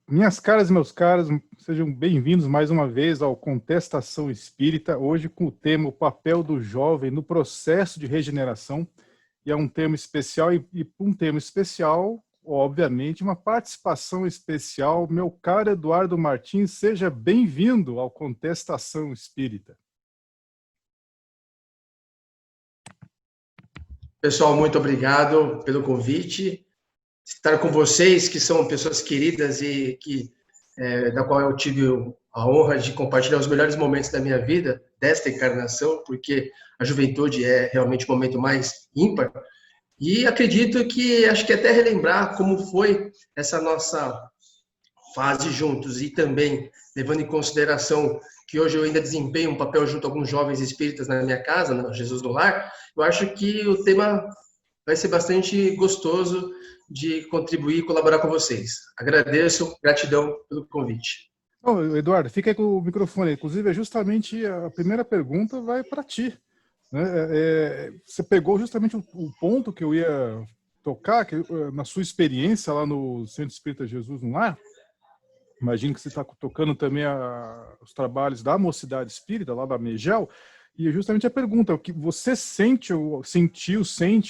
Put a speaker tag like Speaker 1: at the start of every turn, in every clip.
Speaker 1: Minhas caras e meus caros, sejam bem-vindos mais uma vez ao Contestação Espírita, hoje com o tema O Papel do Jovem no Processo de Regeneração, e é um tema especial, e um tema especial, obviamente, uma participação especial. Meu caro Eduardo Martins, seja bem-vindo ao Contestação Espírita.
Speaker 2: Pessoal, muito obrigado pelo convite. Estar com vocês, que são pessoas queridas e da qual eu tive a honra de compartilhar os melhores momentos da minha vida, desta encarnação, porque a juventude é realmente o momento mais ímpar. E acredito que, acho que até relembrar como foi essa nossa fase juntos e também levando em consideração que hoje eu ainda desempenho um papel junto a alguns jovens espíritas na minha casa, no Jesus no Lar, eu acho que o tema vai ser bastante gostoso de contribuir e colaborar com vocês. Agradeço, gratidão pelo convite.
Speaker 1: Oh, Eduardo, fica aí com o microfone. Inclusive, justamente a primeira pergunta vai para ti. Né? Você pegou justamente o ponto que eu ia tocar, que, na sua experiência lá no Centro Espírita Jesus no Lar. Imagino que você está tocando também os trabalhos da Mocidade Espírita, lá da MEGEL, e justamente a pergunta, o que você sente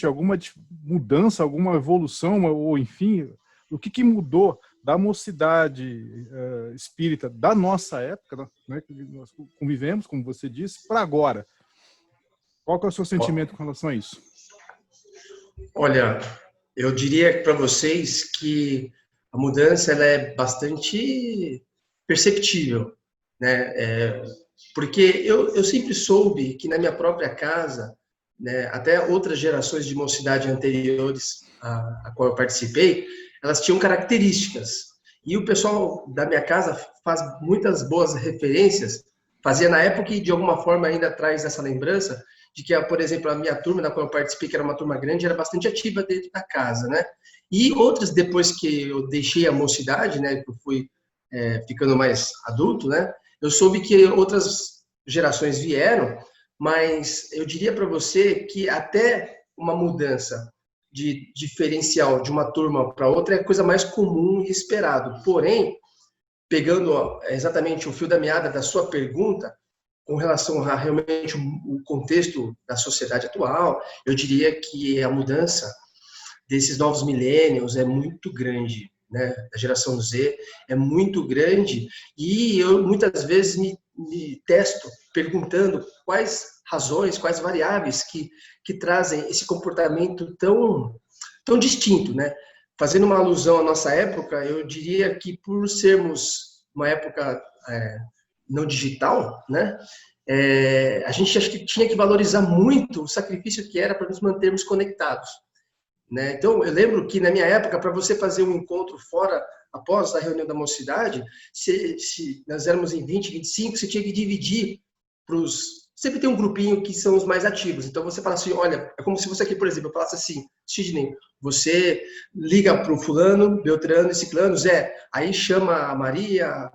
Speaker 1: alguma mudança, alguma evolução, ou enfim, o que mudou da Mocidade Espírita da nossa época, né, que nós convivemos, como você disse, para agora? Qual que é o seu sentimento com relação a isso?
Speaker 2: Olha, eu diria para vocês que a mudança ela é bastante perceptível, né? Porque eu sempre soube que na minha própria casa, né, até outras gerações de mocidade anteriores a qual eu participei, elas tinham características. E o pessoal da minha casa faz muitas boas referências, fazia na época e de alguma forma ainda traz essa lembrança de que, por exemplo, a minha turma na qual eu participei, que era uma turma grande, era bastante ativa dentro da casa, né? E outras, depois que eu deixei a mocidade, né, que eu fui ficando mais adulto, né, eu soube que outras gerações vieram, mas eu diria para você que até uma mudança de diferencial de uma turma para outra é a coisa mais comum e esperado. Porém, pegando exatamente o fio da meada da sua pergunta, com relação a realmente o contexto da sociedade atual, eu diria que a mudança desses novos millennials é muito grande, né? Da geração Z é muito grande, e eu muitas vezes me testo perguntando quais razões, quais variáveis que trazem esse comportamento tão distinto, né? Fazendo uma alusão à nossa época, eu diria que por sermos uma época não digital, né? A gente acho que tinha que valorizar muito o sacrifício que era para nos mantermos conectados, né? Então, eu lembro que na minha época, para você fazer um encontro fora, após a reunião da mocidade, se nós éramos em 20, 25, você tinha que dividir para os... Sempre tem um grupinho que são os mais ativos. Então, você fala assim, olha, é como se você aqui, por exemplo, eu falasse assim, Sidney, você liga para o fulano, Beltrano e Ciclano, Zé, aí chama a Maria,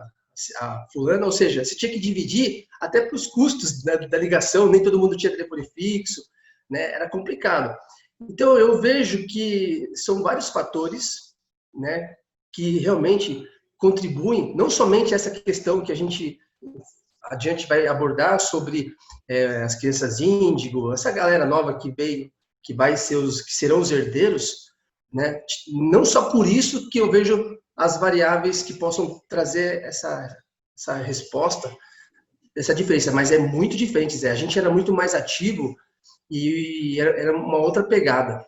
Speaker 2: a fulana, ou seja, você tinha que dividir até para os custos, né, da ligação, nem todo mundo tinha telefone fixo, né, era complicado. Então, eu vejo que são vários fatores, né, que realmente contribuem, não somente essa questão que a gente adiante vai abordar sobre as crianças índigo, essa galera nova que veio, que serão os herdeiros, né, não só por isso que eu vejo as variáveis que possam trazer essa resposta, essa diferença, mas é muito diferente, Zé. A gente era muito mais ativo e era uma outra pegada.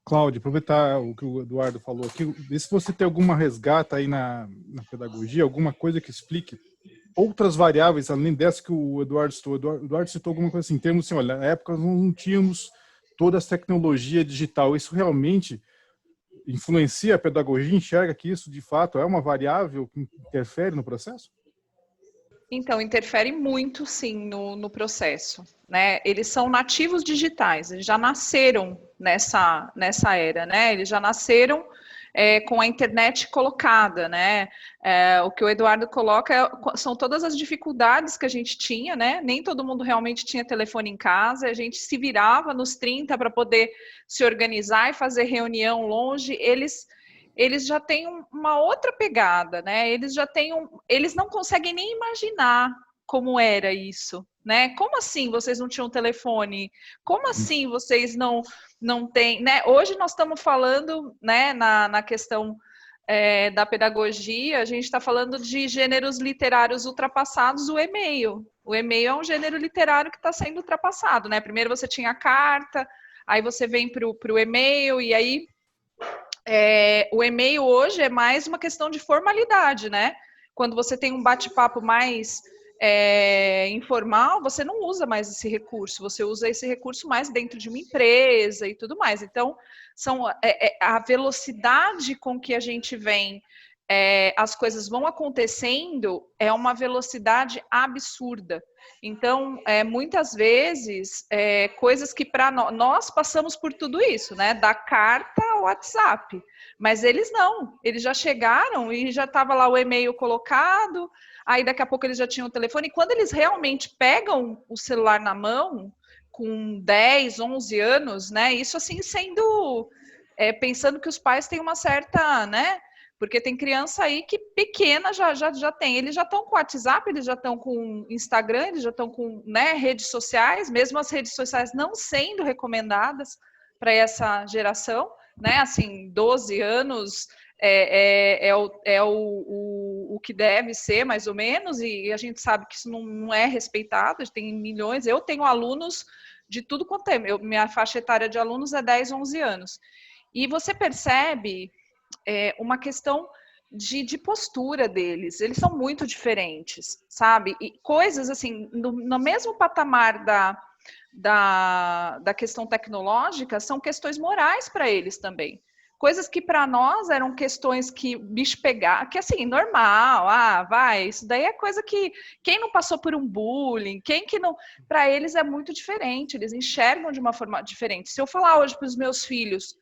Speaker 1: Cláudio, aproveitar o que o Eduardo falou aqui, vê se você tem alguma resgata aí na pedagogia, alguma coisa que explique outras variáveis, além dessa que o Eduardo citou. O Eduardo citou alguma coisa assim, em termos assim, olha, na época nós não tínhamos toda essa tecnologia digital. Isso realmente influencia a pedagogia? Enxerga que isso, de fato, é uma variável que interfere no processo?
Speaker 3: Então, interfere muito, sim, no processo, né? Eles são nativos digitais, eles já nasceram nessa era, né? Eles já nasceram com a internet colocada, né? O que o Eduardo coloca são todas as dificuldades que a gente tinha, né? Nem todo mundo realmente tinha telefone em casa, a gente se virava nos 30 para poder se organizar e fazer reunião longe. Eles eles já têm uma outra pegada, né? Eles não conseguem nem imaginar como era isso, né? Como assim vocês não tinham telefone? Como assim vocês não têm, né? Hoje nós estamos falando, né, na questão da pedagogia, a gente está falando de gêneros literários ultrapassados, o e-mail. O e-mail é um gênero literário que está sendo ultrapassado, né? Primeiro você tinha a carta, aí você vem para o e-mail, e aí o e-mail hoje é mais uma questão de formalidade, né? Quando você tem um bate-papo mais informal, você não usa mais esse recurso, você usa esse recurso mais dentro de uma empresa e tudo mais. Então, a velocidade com que a gente vem, as coisas vão acontecendo, é uma velocidade absurda. Então, muitas vezes, coisas que para nós passamos por tudo isso, né? Da carta ao WhatsApp. Mas eles não, eles já chegaram e já estava lá o e-mail colocado, aí daqui a pouco eles já tinham o telefone, e quando eles realmente pegam o celular na mão, com 10, 11 anos, né? Isso assim sendo, pensando que os pais têm uma certa, né? Porque tem criança aí que pequena já tem. Eles já estão com WhatsApp, eles já estão com Instagram, eles já estão com, né, redes sociais, mesmo as redes sociais não sendo recomendadas para essa geração, né? Assim, 12 anos o que deve ser, mais ou menos, e a gente sabe que isso não é respeitado, tem milhões. Eu tenho alunos de tudo quanto é. Minha faixa etária de alunos é 10, 11 anos. E você percebe uma questão de postura deles. Eles são muito diferentes, sabe? E coisas assim, no mesmo patamar da questão tecnológica, são questões morais para eles também. Coisas que para nós eram questões que bicho pegar, que assim, normal, vai, isso daí é coisa que quem não passou por um bullying, quem que não, para eles é muito diferente, eles enxergam de uma forma diferente. Se eu falar hoje para os meus filhos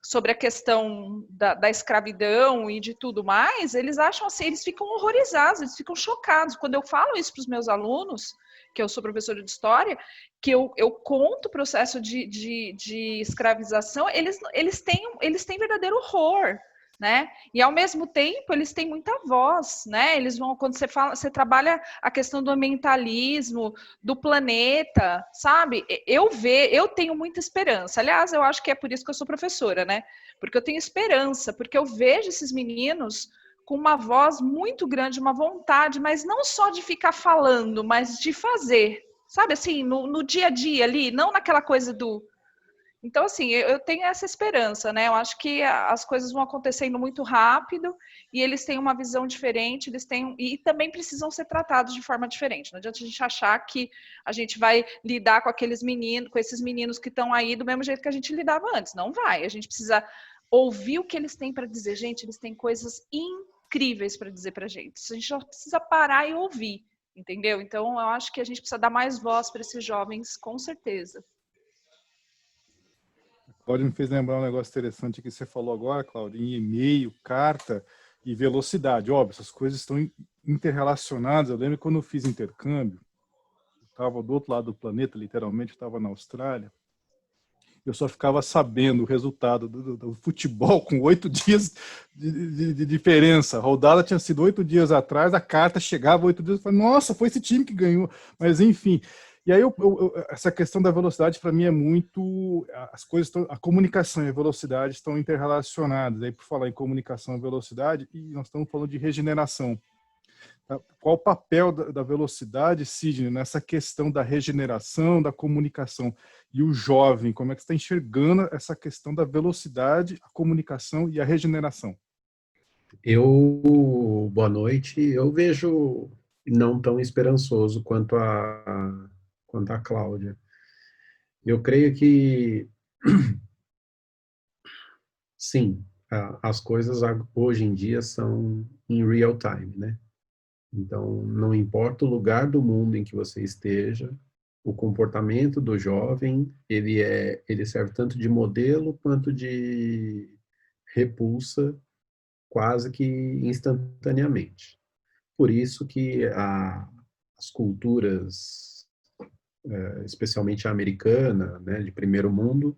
Speaker 3: sobre a questão da escravidão e de tudo mais, eles acham assim, eles ficam horrorizados, eles ficam chocados. Quando eu falo isso para os meus alunos, que eu sou professora de história, que eu conto o processo de escravização, eles têm verdadeiro horror, né? E ao mesmo tempo eles têm muita voz, né? Eles vão, quando você trabalha a questão do ambientalismo, do planeta, sabe? Eu tenho muita esperança. Aliás, eu acho que é por isso que eu sou professora, né? Porque eu tenho esperança, porque eu vejo esses meninos com uma voz muito grande, uma vontade, mas não só de ficar falando, mas de fazer, sabe, assim, no dia a dia ali, não naquela coisa do... Então, assim, eu tenho essa esperança, né? Eu acho que as coisas vão acontecendo muito rápido e eles têm uma visão diferente, e também precisam ser tratados de forma diferente. Não adianta a gente achar que a gente vai lidar com aqueles meninos, com esses meninos que estão aí do mesmo jeito que a gente lidava antes. Não vai. A gente precisa ouvir o que eles têm para dizer. Gente, eles têm coisas incríveis para dizer para a gente. A gente só precisa parar e ouvir, entendeu? Então, eu acho que a gente precisa dar mais voz para esses jovens, com certeza.
Speaker 1: Cláudio me fez lembrar um negócio interessante que você falou agora, Cláudio, em e-mail, carta e velocidade. Óbvio, essas coisas estão interrelacionadas. Eu lembro quando eu fiz intercâmbio, eu estava do outro lado do planeta, literalmente, eu estava na Austrália, eu só ficava sabendo o resultado do futebol com 8 dias de diferença. A rodada tinha sido 8 dias atrás, a carta chegava 8 dias, eu falei, nossa, foi esse time que ganhou. Mas, enfim... E aí, essa questão da velocidade, para mim, é muito... As coisas estão... A comunicação e a velocidade estão interrelacionadas. Aí, por falar em comunicação e velocidade, e nós estamos falando de regeneração. Qual o papel da velocidade, Sidney, nessa questão da regeneração, da comunicação? E o jovem, como é que você está enxergando essa questão da velocidade, a comunicação e a regeneração?
Speaker 4: Boa noite. Eu vejo não tão esperançoso quanto a Cláudia. Eu creio que, sim, as coisas hoje em dia são em real time, né? Então, não importa o lugar do mundo em que você esteja, o comportamento do jovem, ele serve tanto de modelo quanto de repulsa, quase que instantaneamente. Por isso que as culturas, especialmente a americana, né, de primeiro mundo,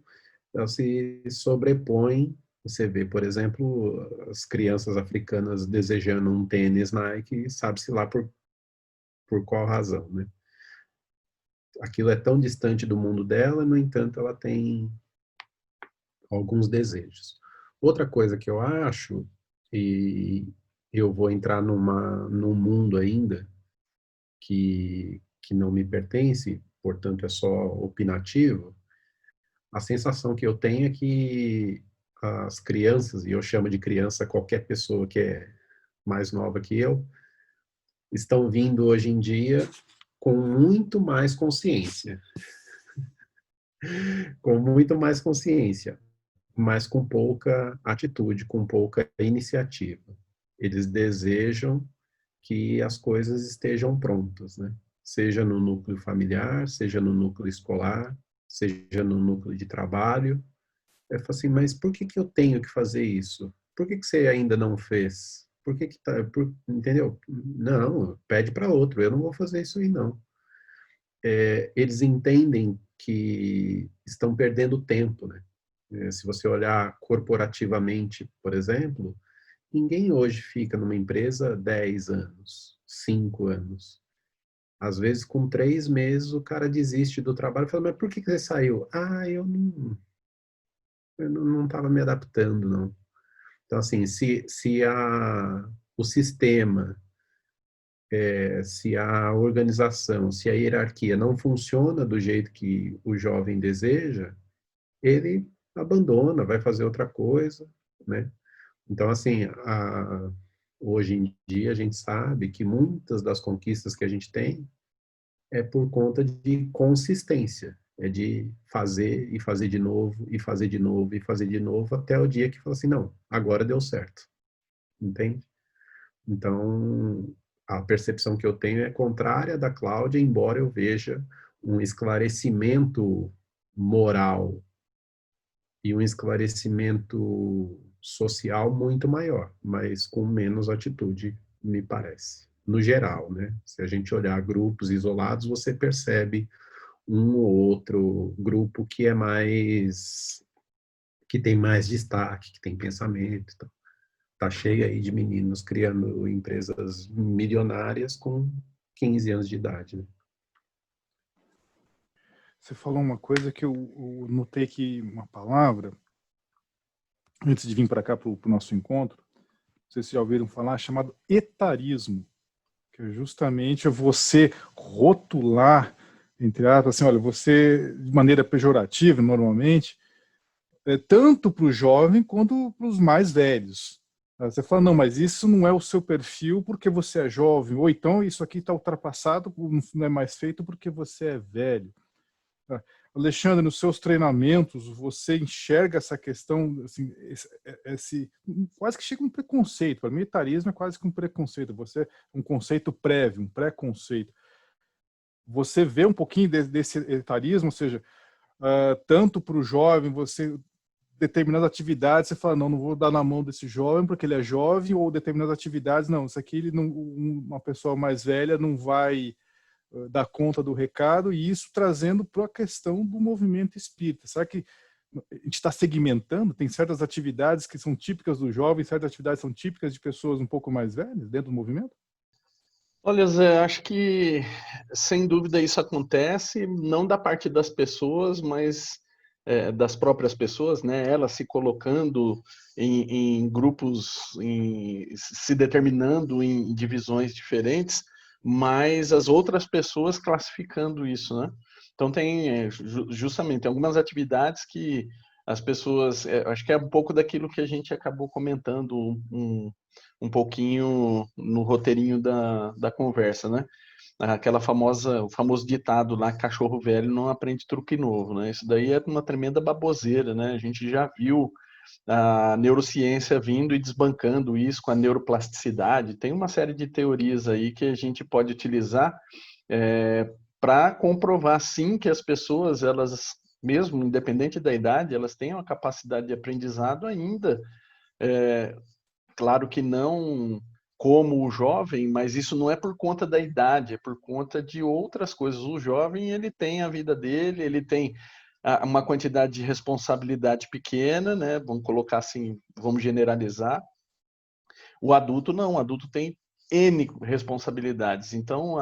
Speaker 4: ela se sobrepõe Você vê, por exemplo, as crianças africanas desejando um tênis Nike, sabe-se lá por qual razão, né? Aquilo é tão distante do mundo dela, no entanto, ela tem alguns desejos. Outra coisa que eu acho, e eu vou entrar num mundo ainda que não me pertence, portanto é só opinativo, a sensação que eu tenho é que as crianças, e eu chamo de criança qualquer pessoa que é mais nova que eu, estão vindo hoje em dia com muito mais consciência. Com muito mais consciência, mas com pouca atitude, com pouca iniciativa. Eles desejam que as coisas estejam prontas, né? Seja no núcleo familiar, seja no núcleo escolar, seja no núcleo de trabalho. Eu falo assim, mas por que que eu tenho que fazer isso? Por que que você ainda não fez? Por que que tá, entendeu? Não, pede para outro, eu não vou fazer isso aí não. Eles entendem que estão perdendo tempo, né? Se você olhar corporativamente, por exemplo, ninguém hoje fica numa empresa 10 anos, 5 anos. Às vezes, com 3 meses, o cara desiste do trabalho e fala, mas por que que você saiu? Ah, eu não estava me adaptando, não. Então, assim, se o sistema, se a organização, se a hierarquia não funciona do jeito que o jovem deseja, ele abandona, vai fazer outra coisa, né? Então, assim, hoje em dia a gente sabe que muitas das conquistas que a gente tem é por conta de consistência, é de fazer e fazer de novo, e fazer de novo, e fazer de novo, até o dia que fala assim, não, agora deu certo, entende? Então, a percepção que eu tenho é contrária da Cláudia, embora eu veja um esclarecimento moral e um esclarecimento social muito maior, mas com menos atitude, me parece. No geral, né? Se a gente olhar grupos isolados, você percebe um ou outro grupo que é mais, que tem mais destaque, que tem pensamento. Então, tá cheio aí de meninos criando empresas milionárias com 15 anos de idade, né?
Speaker 1: Você falou uma coisa que eu notei que uma palavra, antes de vir para cá para o nosso encontro, não sei se já ouviram falar, chamado etarismo, que é justamente você rotular, entre aspas, assim, olha, você, de maneira pejorativa, normalmente, tanto para o jovem quanto para os mais velhos. Você fala, não, mas isso não é o seu perfil porque você é jovem, ou então isso aqui está ultrapassado, não é mais feito porque você é velho. Alexandre, nos seus treinamentos, você enxerga essa questão, assim, quase que chega um preconceito. Para mim, etarismo é quase que um preconceito. Você, um conceito prévio, um preconceito. Você vê um pouquinho desse etarismo, ou seja, tanto para o jovem, você determinadas atividades, você fala, não vou dar na mão desse jovem porque ele é jovem, ou determinadas atividades, não, isso aqui uma pessoa mais velha não vai dar conta do recado, e isso trazendo para a questão do movimento espírita. Será que a gente está segmentando? Tem certas atividades que são típicas do jovem, certas atividades são típicas de pessoas um pouco mais velhas dentro do movimento?
Speaker 5: Olha, Zé, acho que sem dúvida isso acontece, não da parte das pessoas, mas das próprias pessoas, né? Elas se colocando em grupos, se determinando em divisões diferentes, mas as outras pessoas classificando isso, né? Então tem justamente algumas atividades que as pessoas, acho que é um pouco daquilo que a gente acabou comentando um pouquinho no roteirinho da conversa, né? O famoso ditado lá, cachorro velho não aprende truque novo, né? Isso daí é uma tremenda baboseira, né? A gente já viu a neurociência vindo e desbancando isso com a neuroplasticidade. Tem uma série de teorias aí que a gente pode utilizar para comprovar, sim, que as pessoas, elas, mesmo independente da idade, elas têm uma capacidade de aprendizado ainda, claro que não como o jovem, mas isso não é por conta da idade, é por conta de outras coisas. O jovem, ele tem a vida dele, ele tem uma quantidade de responsabilidade pequena, né? Vamos colocar assim, vamos generalizar. O adulto não, o adulto tem N responsabilidades. Então,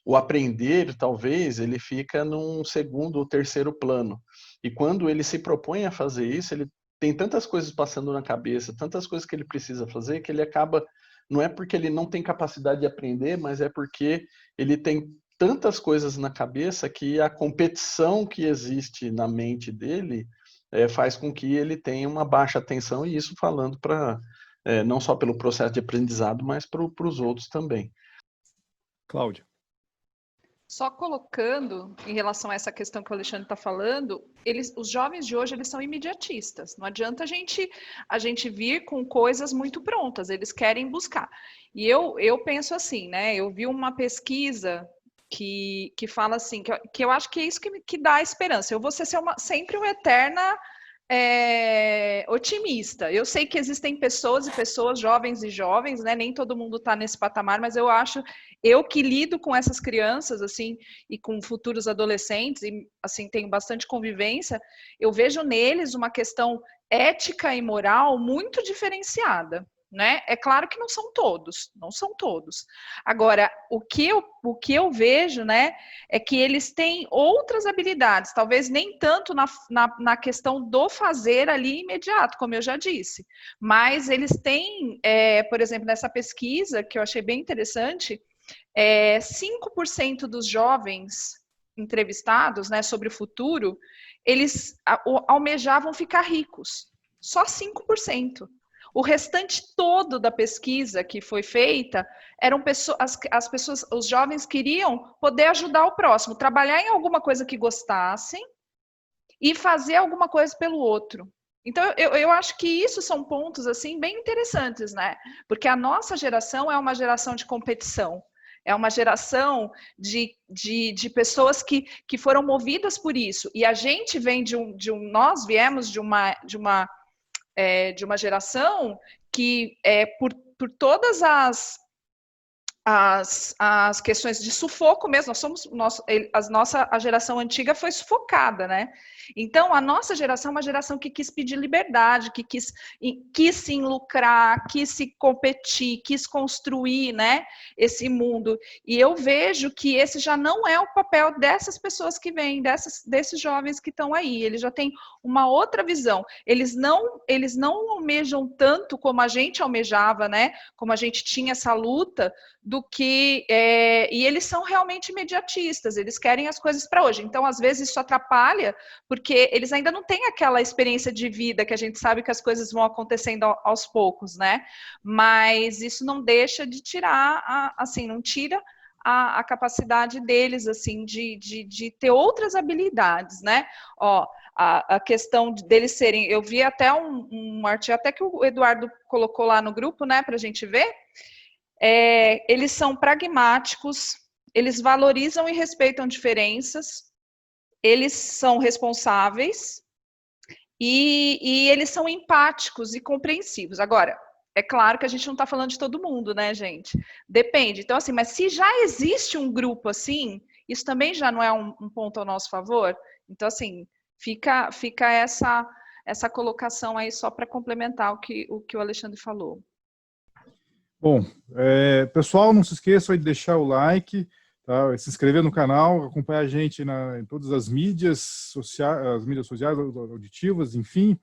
Speaker 5: o aprender, talvez, ele fica num segundo ou terceiro plano. E quando ele se propõe a fazer isso, ele tem tantas coisas passando na cabeça, tantas coisas que ele precisa fazer, que ele acaba, não é porque ele não tem capacidade de aprender, mas é porque ele tem tantas coisas na cabeça que a competição que existe na mente dele faz com que ele tenha uma baixa atenção, e isso falando para não só pelo processo de aprendizado, mas para os outros também.
Speaker 1: Cláudia.
Speaker 3: Só colocando em relação a essa questão que o Alexandre está falando, os jovens de hoje eles são imediatistas. Não adianta a gente vir com coisas muito prontas. Eles querem buscar. E eu penso assim, né? Eu vi uma pesquisa que fala assim, que eu acho que é isso que dá esperança. Eu vou ser sempre uma eterna otimista. Eu sei que existem pessoas e pessoas, jovens e jovens, né? Nem todo mundo está nesse patamar, mas eu que lido com essas crianças, assim, e com futuros adolescentes, e assim, tenho bastante convivência, eu vejo neles uma questão ética e moral muito diferenciada. Né? É claro que não são todos. Agora, o que eu vejo, né, é que eles têm outras habilidades, talvez nem tanto na questão do fazer ali imediato, como eu já disse, mas eles têm, por exemplo, nessa pesquisa, que eu achei bem interessante, 5% dos jovens entrevistados, né, sobre o futuro, eles almejavam ficar ricos, só 5%. O restante todo da pesquisa que foi feita eram as pessoas, os jovens queriam poder ajudar o próximo, trabalhar em alguma coisa que gostassem e fazer alguma coisa pelo outro. Então, eu acho que isso são pontos assim bem interessantes, né? Porque a nossa geração é uma geração de competição. É uma geração de pessoas que foram movidas por isso. E a gente vem nós viemos de uma geração que, por todas as questões de sufoco mesmo, a geração antiga foi sufocada, né? Então, a nossa geração é uma geração que quis pedir liberdade, que quis sim lucrar, quis se competir, quis construir, né, esse mundo. E eu vejo que esse já não é o papel dessas pessoas que vêm, desses jovens que estão aí. Eles já têm uma outra visão. Eles não almejam tanto como a gente almejava, né? Como a gente tinha essa luta, e eles são realmente imediatistas, eles querem as coisas para hoje. Então, às vezes, isso atrapalha, porque eles ainda não têm aquela experiência de vida que a gente sabe que as coisas vão acontecendo aos poucos, né? Mas isso não deixa de tirar, não tira a capacidade deles, assim, de ter outras habilidades, né? Ó, a questão deles serem... Eu vi até um artigo, até que o Eduardo colocou lá no grupo, né, para a gente ver. Eles são pragmáticos, eles valorizam e respeitam diferenças, eles são responsáveis e eles são empáticos e compreensivos. Agora, é claro que a gente não está falando de todo mundo, né, gente? Depende. Então, assim, mas se já existe um grupo assim, isso também já não é um ponto ao nosso favor? Então, assim, fica essa colocação aí só para complementar o que o Alexandre falou.
Speaker 1: Bom, pessoal, não se esqueçam de deixar o like, tá? Se inscrever no canal, acompanhar a gente em todas as mídias sociais, auditivas, enfim.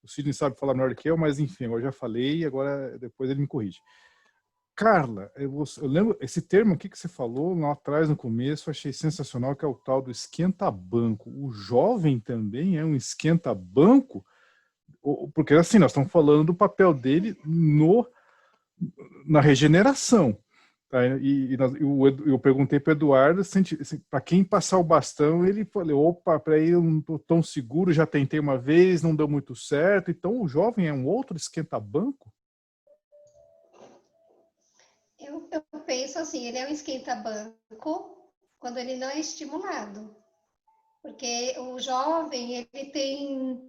Speaker 1: O Sidney sabe falar melhor que eu, mas enfim, eu já falei, agora depois ele me corrige. Carla, eu lembro, esse termo aqui que você falou lá atrás, no começo, eu achei sensacional, que é o tal do esquenta-banco. O jovem também é um esquenta-banco? Porque assim, nós estamos falando do papel dele na regeneração. Tá? Eu perguntei para o Eduardo, para quem passar o bastão, ele falou, opa, para aí eu não estou tão seguro, já tentei uma vez, não deu muito certo. Então o jovem é um outro esquenta-banco?
Speaker 6: Eu penso assim, ele é um esquenta-banco quando ele não é estimulado. Porque o jovem, ele tem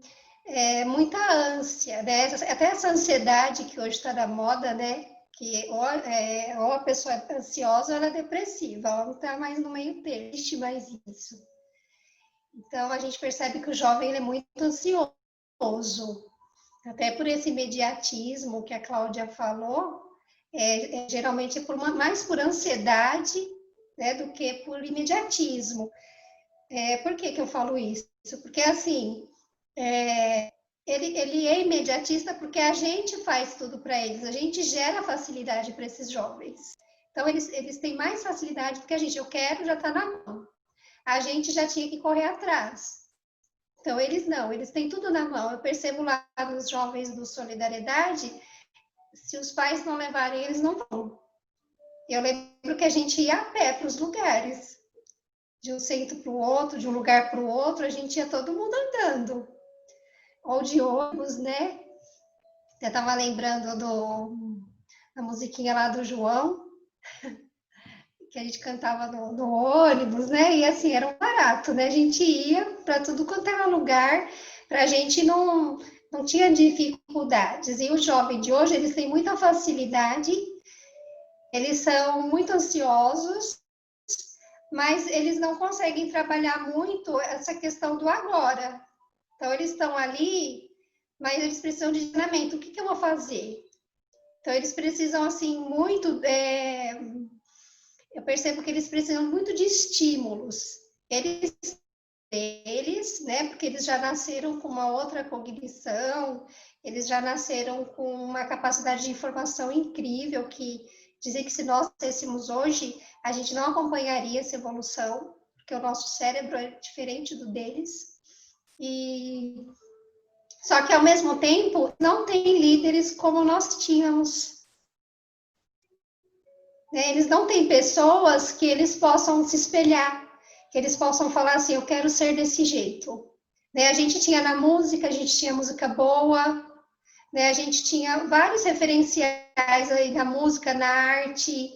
Speaker 6: muita ânsia, né? Até essa ansiedade que hoje está na moda, né? Que ou a pessoa é ansiosa ou ela é depressiva, ela não está mais no meio termo, existe mais isso. Então, a gente percebe que o jovem ele é muito ansioso, até por esse imediatismo que a Cláudia falou, geralmente é mais por ansiedade, né, do que por imediatismo. Por que eu falo isso? Porque, assim, ele é imediatista porque a gente faz tudo para eles, a gente gera facilidade para esses jovens. Então, eles têm mais facilidade do que a gente. Eu quero, já está na mão. A gente já tinha que correr atrás. Então, eles não, eles têm tudo na mão. Eu percebo lá nos jovens do Solidariedade, se os pais não levarem, eles não vão. Eu lembro que a gente ia a pé para os lugares. De um centro para o outro, de um lugar para o outro, a gente ia todo mundo andando. Ou de ônibus, né? Eu estava lembrando da musiquinha lá do João, que a gente cantava no ônibus, né? E assim, era um barato, né? A gente ia para tudo quanto era lugar, para a gente não tinha dificuldades. E os jovens de hoje, eles têm muita facilidade, eles são muito ansiosos, mas eles não conseguem trabalhar muito essa questão do agora. Então, eles estão ali, mas eles precisam de treinamento. O que eu vou fazer? Então, eles precisam, assim, muito... eu percebo que eles precisam muito de estímulos. Eles, né, porque eles já nasceram com uma outra cognição, eles já nasceram com uma capacidade de informação incrível, que dizer que se nós nascêssemos hoje, a gente não acompanharia essa evolução, porque o nosso cérebro é diferente do deles. Só que, ao mesmo tempo, não tem líderes como nós tínhamos. Eles não têm pessoas que eles possam se espelhar, que eles possam falar assim, eu quero ser desse jeito. A gente tinha na música, a gente tinha música boa, a gente tinha vários referenciais aí na música, na arte,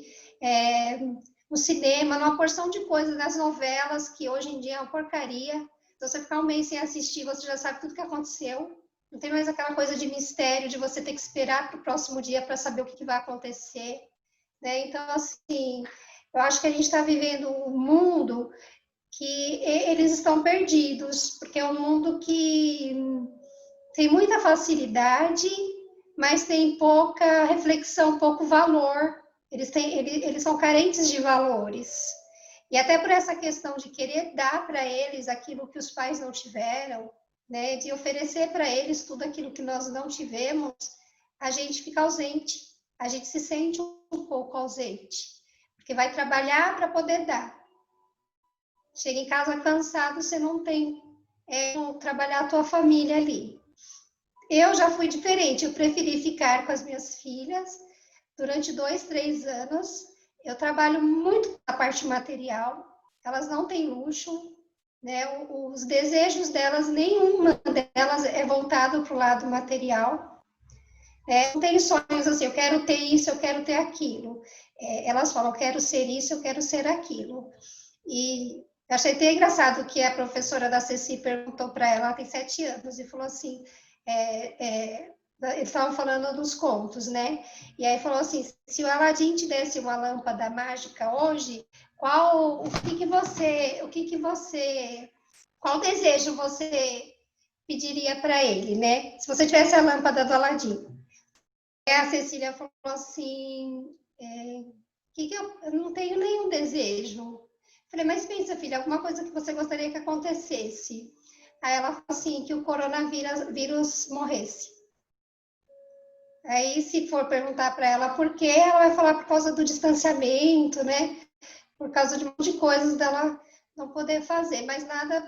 Speaker 6: no cinema, numa porção de coisas, nas novelas, que hoje em dia é uma porcaria. Então, você ficar um mês sem assistir, você já sabe tudo que aconteceu. Não tem mais aquela coisa de mistério, de você ter que esperar para o próximo dia para saber o que vai acontecer. Então, assim, eu acho que a gente está vivendo um mundo que eles estão perdidos, porque é um mundo que tem muita facilidade, mas tem pouca reflexão, pouco valor. Eles são carentes de valores. E até por essa questão de querer dar para eles aquilo que os pais não tiveram, de oferecer para eles tudo aquilo que nós não tivemos, a gente fica ausente, a gente se sente um pouco ausente, porque vai trabalhar para poder dar. Chega em casa cansado, você não tem como trabalhar a tua família ali. Eu já fui diferente, eu preferi ficar com as minhas filhas durante 2, 3 anos. Eu trabalho muito na parte material, elas não têm luxo, os desejos delas, nenhuma delas é voltado para o lado material. Não tem sonhos assim, eu quero ter isso, eu quero ter aquilo. Elas falam, eu quero ser isso, eu quero ser aquilo. E eu achei até engraçado que a professora da Ceci perguntou para ela tem 7 anos, e falou assim, eles estavam falando dos contos, né? E aí falou assim, se o Aladim te desse uma lâmpada mágica hoje, qual desejo você pediria para ele, né? Se você tivesse a lâmpada do Aladim. A Cecília falou assim, eu não tenho nenhum desejo. Falei, mas pensa, filha, alguma coisa que você gostaria que acontecesse? Aí ela falou assim, que o coronavírus morresse. Aí, se for perguntar para ela por quê, ela vai falar por causa do distanciamento, né? Por causa de um monte de coisas dela não poder fazer, mas nada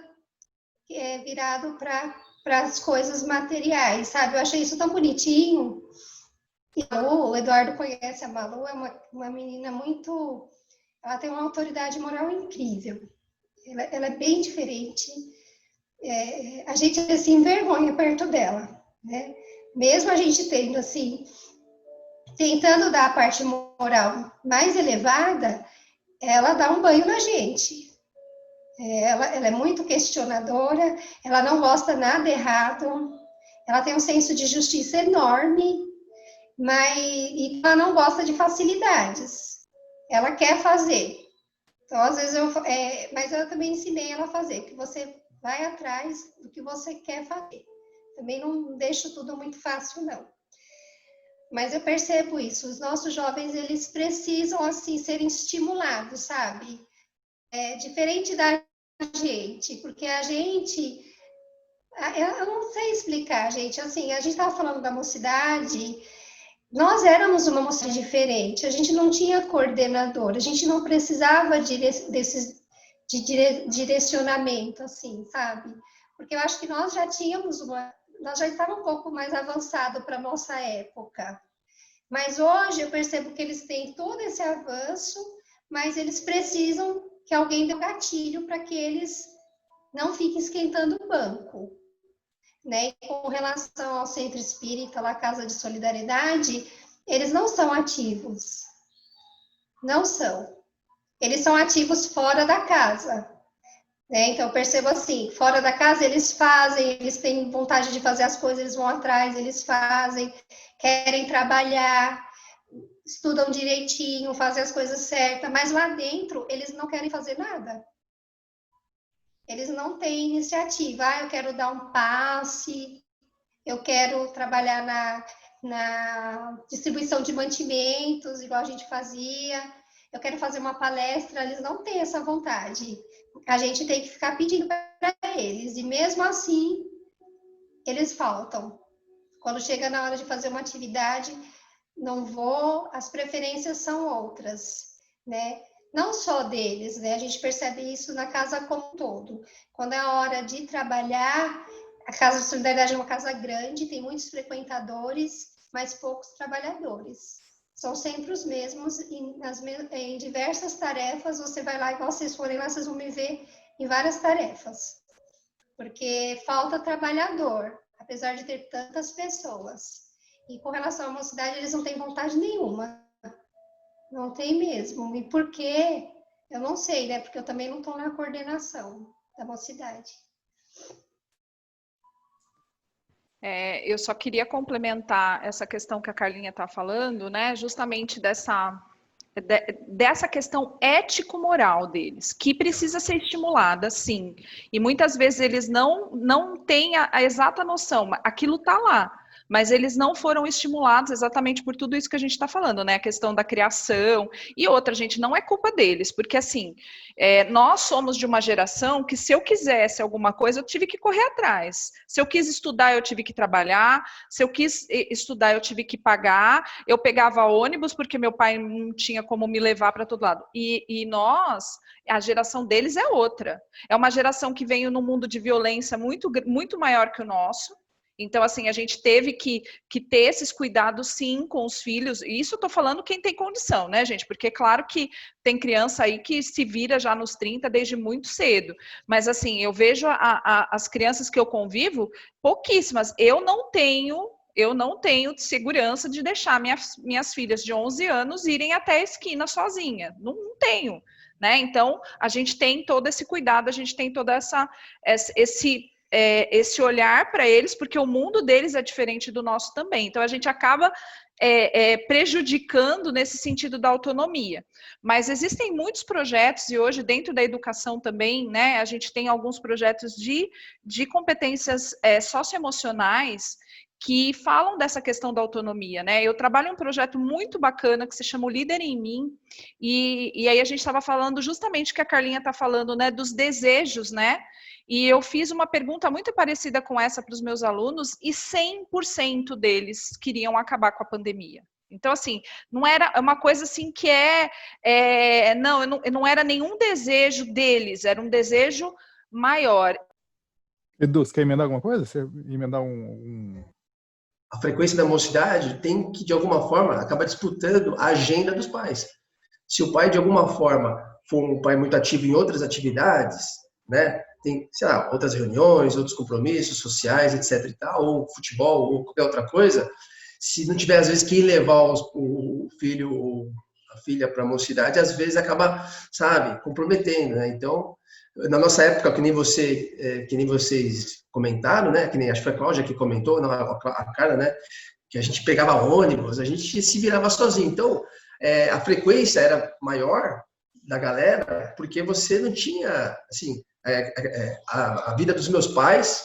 Speaker 6: virado para as coisas materiais, sabe? Eu achei isso tão bonitinho. E o Eduardo conhece a Malu, é uma menina muito... Ela tem uma autoridade moral incrível. Ela é bem diferente. A gente se envergonha perto dela, né? Mesmo a gente tendo, assim, tentando dar a parte moral mais elevada, ela dá um banho na gente. Ela é muito questionadora, ela não gosta nada errado, ela tem um senso de justiça enorme, e ela não gosta de facilidades. Ela quer fazer. Então, às vezes, mas eu também ensinei ela a fazer, que você vai atrás do que você quer fazer. Também não deixo tudo muito fácil, não. Mas eu percebo isso, os nossos jovens, eles precisam, assim, serem estimulados, sabe? Diferente da gente, porque a gente, eu não sei explicar, gente, assim, a gente estava falando da mocidade, nós éramos uma mocidade diferente, a gente não tinha coordenador, a gente não precisava de direcionamento, assim, sabe? Porque eu acho que nós já estávamos um pouco mais avançado para a nossa época. Mas hoje eu percebo que eles têm todo esse avanço, mas eles precisam que alguém dê um gatilho para que eles não fiquem esquentando o banco. Né? E com relação ao Centro Espírita, lá Casa de Solidariedade, eles não são ativos. Não são. Eles são ativos fora da casa. Né? Então, eu percebo assim, fora da casa eles fazem, eles têm vontade de fazer as coisas, eles vão atrás, eles fazem, querem trabalhar, estudam direitinho, fazem as coisas certas, mas lá dentro eles não querem fazer nada. Eles não têm iniciativa. Eu quero dar um passe, eu quero trabalhar na distribuição de mantimentos, igual a gente fazia, eu quero fazer uma palestra, eles não têm essa vontade. A gente tem que ficar pedindo para eles, e mesmo assim, eles faltam. Quando chega na hora de fazer uma atividade, não vou, as preferências são outras, né? Não só deles, né? A gente percebe isso na casa como um todo. Quando é a hora de trabalhar, a Casa de Solidariedade é uma casa grande, tem muitos frequentadores, mas poucos trabalhadores. São sempre os mesmos, em diversas tarefas, você vai lá, igual vocês forem lá, vocês vão me ver em várias tarefas. Porque falta trabalhador, apesar de ter tantas pessoas. E com relação à mocidade, eles não têm vontade nenhuma. Não tem mesmo. E por quê? Eu não sei, né? Porque eu também não estou na coordenação da mocidade.
Speaker 3: Eu só queria complementar essa questão que a Carlinha está falando, né? Justamente dessa questão ético-moral deles, que precisa ser estimulada, sim. E muitas vezes eles não têm a exata noção, aquilo está lá, mas eles não foram estimulados exatamente por tudo isso que a gente está falando, né? A questão da criação e outra, gente, não é culpa deles, porque assim, nós somos de uma geração que se eu quisesse alguma coisa, eu tive que correr atrás. Se eu quis estudar, eu tive que trabalhar. Se eu quis estudar, eu tive que pagar. Eu pegava ônibus porque meu pai não tinha como me levar para todo lado. E nós, a geração deles é outra. É uma geração que veio num mundo de violência muito, muito maior que o nosso. Então, assim, a gente teve que ter esses cuidados, sim, com os filhos. E isso eu tô falando quem tem condição, né, gente? Porque, claro que tem criança aí que se vira já nos 30 desde muito cedo. Mas, assim, eu vejo as crianças que eu convivo, pouquíssimas. Eu não tenho segurança de deixar minhas filhas de 11 anos irem até a esquina sozinha. Não tenho, né? Então, a gente tem todo esse cuidado, a gente tem todo esse olhar para eles, porque o mundo deles é diferente do nosso também. Então, a gente acaba prejudicando nesse sentido da autonomia. Mas existem muitos projetos, e hoje, dentro da educação também, né, a gente tem alguns projetos de competências socioemocionais que falam dessa questão da autonomia, né? Eu trabalho em um projeto muito bacana que se chama o Líder em Mim, e aí a gente estava falando justamente o que a Carlinha está falando, né, dos desejos, né? E eu fiz uma pergunta muito parecida com essa para os meus alunos e 100% deles queriam acabar com a pandemia. Então, assim, não era uma coisa assim que não era nenhum desejo deles, era um desejo maior.
Speaker 1: Edu, você quer emendar alguma coisa? Você emendar
Speaker 2: A frequência da mocidade tem que, de alguma forma, acabar disputando a agenda dos pais. Se o pai, de alguma forma, for um pai muito ativo em outras atividades, né? Tem, sei lá, outras reuniões, outros compromissos sociais, etc. e tal, ou futebol, ou qualquer outra coisa, se não tiver, às vezes, que levar o filho ou a filha para a mocidade, às vezes acaba, sabe, comprometendo, né? Então, na nossa época, que nem vocês comentaram, né? Que nem acho que foi a Cláudia que comentou, não, a Carla, né? Que a gente pegava ônibus, a gente se virava sozinho. Então, a frequência era maior da galera, porque você não tinha, assim, a vida dos meus pais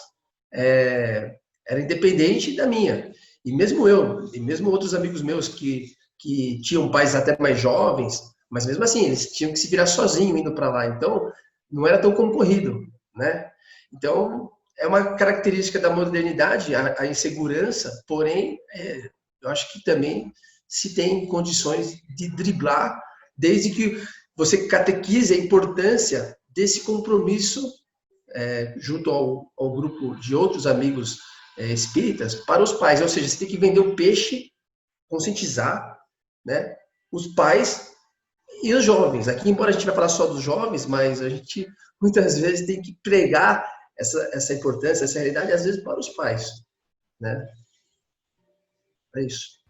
Speaker 2: era independente da minha. E mesmo eu, e mesmo outros amigos meus que tinham pais até mais jovens, mas mesmo assim, eles tinham que se virar sozinhos indo para lá. Então, não era tão concorrido, né? Então, é uma característica da modernidade, a insegurança, porém, eu acho que também se tem condições de driblar, desde que você catequize a importância desse compromisso junto ao grupo de outros amigos espíritas para os pais. Ou seja, você tem que vender o peixe, conscientizar, né, os pais e os jovens. Aqui, embora a gente vai falar só dos jovens, mas a gente muitas vezes tem que pregar essa importância, essa realidade, às vezes para os pais, né? É isso.